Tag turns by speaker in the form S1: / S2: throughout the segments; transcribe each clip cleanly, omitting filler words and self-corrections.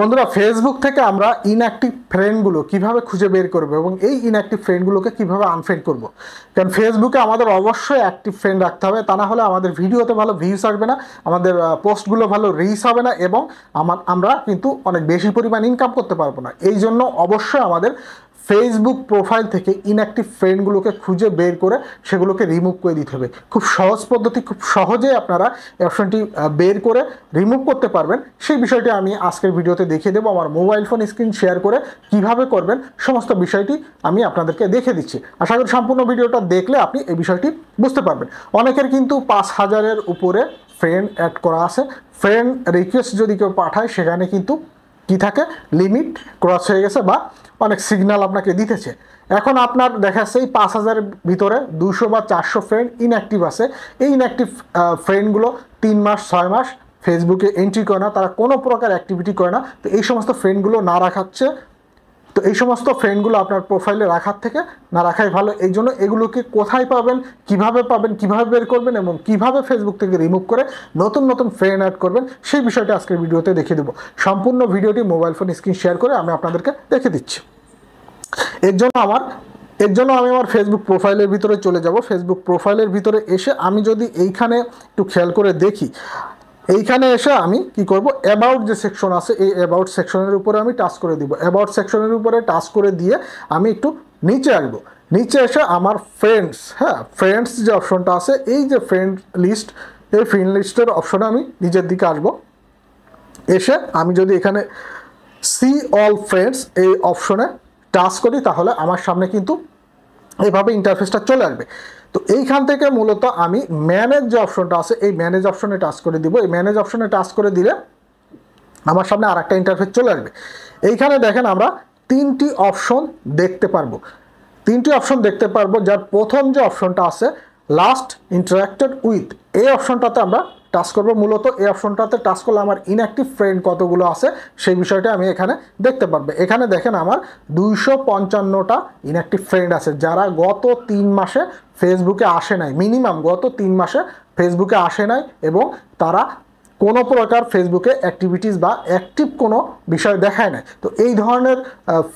S1: বন্ধুরা ফেসবুক থেকে আমরা ইনঅ্যাক্টিভ ফ্রেন্ডগুলো কিভাবে খুঁজে বের করব এবং এই ইনঅ্যাক্টিভ ফ্রেন্ডগুলোকে কিভাবে আনফ্রেন্ড করব। কারণ ফেসবুকে আমাদের অবশ্যই অ্যাক্টিভ ফ্রেন্ড রাখতে হবে, তা না হলে আমাদের ভিডিওতে ভালো ভিউস আসবে না, আমাদের পোস্টগুলো ভালো রিচ হবে না এবং আমরা কিন্তু অনেক বেশি পরিমাণ ইনকাম করতে পারবো না। এই জন্য অবশ্যই আমাদের ফেসবুক প্রোফাইল থেকে ইনঅ্যাক্টিভ ফ্রেন্ডগুলোকে খুঁজে বের করে সেগুলোকে রিমুভ করে দিতে হবে। খুব সহজ পদ্ধতি, খুব সহজেই আপনারা অপশনটি বের করে রিমুভ করতে পারবেন। সেই বিষয়টি আমি আজকের ভিডিওতে দেখিয়ে দেবো। আমার মোবাইল ফোন স্ক্রিন শেয়ার করে কিভাবে করবেন সমস্ত বিষয়টি আমি আপনাদেরকে দেখে দিচ্ছি। আশা করি সম্পূর্ণ ভিডিওটা দেখলে আপনি এই বিষয়টি বুঝতে পারবেন। অনেকের কিন্তু 5000-এর উপরে ফ্রেন্ড অ্যাড করা আছে। ফ্রেন্ড রিকোয়েস্ট যদি কেউ পাঠায় সেখানে কিন্তু কি থাকে, লিমিট ক্রস হয়ে গেছে বা অনেক সিগন্যাল আপনাকে দিতেছে। এখন আপনার দেখাচ্ছে এই 5000-এর ভিতরে 200 বা 400 ফ্রেন্ড ইনঅ্যাক্টিভ আছে। এই ইনঅ্যাক্টিভ ফ্রেন্ডগুলো 3 মাস 6 মাস ফেসবুকে এন্ট্রি করে না, তারা কোনো প্রকার অ্যাক্টিভিটি করে না। তো এই সমস্ত ফ্রেন্ডগুলো না রাখাচ্ছে, তো এই সমস্ত ফ্রেন্ডগুলো আপনার প্রোফাইলে রাখার থেকে না রাখাই ভালো। এই জন্য এগুলোকে কোথায় পাবেন, কিভাবে বের করবেন এবং কিভাবে ফেসবুক থেকে রিমুভ করে নতুন নতুন ফ্রেন্ড অ্যাড করবেন সেই বিষয়টা আজকের ভিডিওতে দেখিয়ে দেবো। সম্পূর্ণ ভিডিওটি মোবাইল ফোন স্ক্রিন শেয়ার করে আমি আপনাদেরকে দেখে দিচ্ছি। এর জন্য আমি আমার ফেসবুক প্রোফাইলের ভিতরে চলে যাব। ফেসবুক প্রোফাইলের ভিতরে এসে আমি যদি এইখানে একটু খেয়াল করে দেখি, এইখানে এসে আমি কি করব, অ্যাবাউট যে সেকশন আছে এই অ্যাবাউট সেকশনের উপরে আমি টাচ করে দিব। অ্যাবাউট সেকশনের উপরে টাচ করে দিয়ে আমি একটু নিচে আসবো। নিচে এসে আমার ফ্রেন্ডস যে অপশনটা আছে, এই যে ফ্রেন্ড লিস্ট, এই ফ্রেন্ড লিস্টের অপশনে আমি নিচের দিকে আসবো। এসে আমি যদি এখানে সি অল ফ্রেন্ডস এই অপশনে টাচ করি তাহলে আমার সামনে কিন্তু এইভাবে ইন্টারফেসটা চলে আসবে। তো এইখান থেকে মূলত আমি ম্যানেজ যে অপশনটা আছে এই ম্যানেজ অপশনে টাচ করে দিব। এই ম্যানেজ অপশনে টাচ করে দিলে আমার সামনে আর একটা ইন্টারফেস চলে আসবে। এইখানে দেখেন আমরা তিনটি অপশন দেখতে পারবো। যার প্রথম যে অপশনটা আছে লাস্ট ইন্টারাক্টেড উইথ, এই অপশনটাতে আমরা টাচ করবো। মূলত এই অপশনটাতে টাচ করলে আমার ইনঅ্যাক্টিভ ফ্রেন্ড কতগুলো আছে সেই বিষয়টা আমি এখানে দেখতে পারবো। এখানে দেখেন আমার 255টা ইনঅ্যাক্টিভ ফ্রেন্ড আছে যারা গত 3 মাসে ফেসবুকে আসে নাই, মিনিমাম গত 3 মাসে ফেসবুকে আসে নাই এবং তারা কোনো প্রকার ফেসবুকে অ্যাক্টিভিটিস বা অ্যাক্টিভ কোনো বিষয় দেখায় নাই। তো এই ধরনের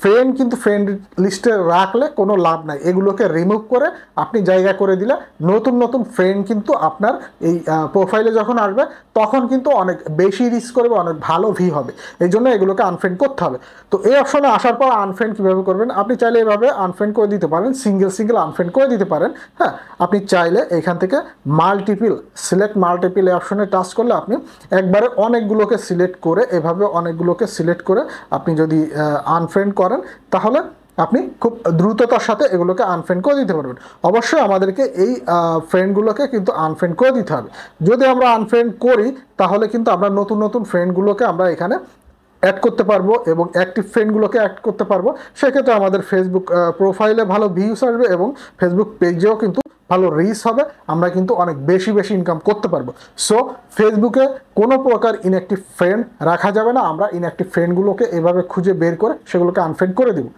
S1: ফ্রেন্ড কিন্তু ফ্রেন্ড লিস্টে রাখলে কোনো লাভ নাই। এগুলোকে রিমুভ করে আপনি জায়গা করে দিলে নতুন নতুন ফ্রেন্ড কিন্তু আপনার এই প্রোফাইলে যখন আসবে তখন কিন্তু অনেক বেশি রিচ করবে, অনেক ভালো ভি হবে। এই জন্য এগুলোকে আনফ্রেন্ড করতে হবে। তো এই অপশনে আসার পর আনফ্রেন্ড কীভাবে করবেন, আপনি চাইলে এভাবে আনফ্রেন্ড করে দিতে পারেন, সিঙ্গেল আনফ্রেন্ড করে দিতে পারেন। হ্যাঁ, আপনি চাইলে এখান থেকে সিলেক্ট মাল্টিপল এই অপশনে টাচ করলে আপনি একবারে অনেকগুলোকে সিলেক্ট করে আপনি যদি আনফ্রেন্ড করেন তাহলে আপনি খুব দ্রুততার সাথে এগুলোকে আনফ্রেন্ড করে দিতে পারবেন। অবশ্যই আমাদেরকে এই ফ্রেন্ডগুলোকে কিন্তু আনফ্রেন্ড করে দিতে হবে। যদি আমরা আনফ্রেন্ড করি তাহলে কিন্তু আমরা নতুন নতুন ফ্রেন্ডগুলোকে আমরা এখানে অ্যাড করতে পারবো এবং অ্যাক্টিভ ফ্রেন্ডগুলোকে অ্যাড করতে পারবো। সেক্ষেত্রে আমাদের ফেসবুক প্রোফাইলে ভালো ভিউস আসবে এবং ফেসবুক পেজেও কিন্তু ভালো রিচ হবে। আমরা কিন্তু অনেক বেশি ইনকাম করতে পারবো। সো ফেসবুকে কোনো প্রকার ইনঅ্যাক্টিভ ফ্রেন্ড রাখা যাবে না। আমরা ইনঅ্যাক্টিভ ফ্রেন্ডগুলোকে এভাবে খুঁজে বের করে সেগুলোকে আনফ্রেন্ড করে দেবো।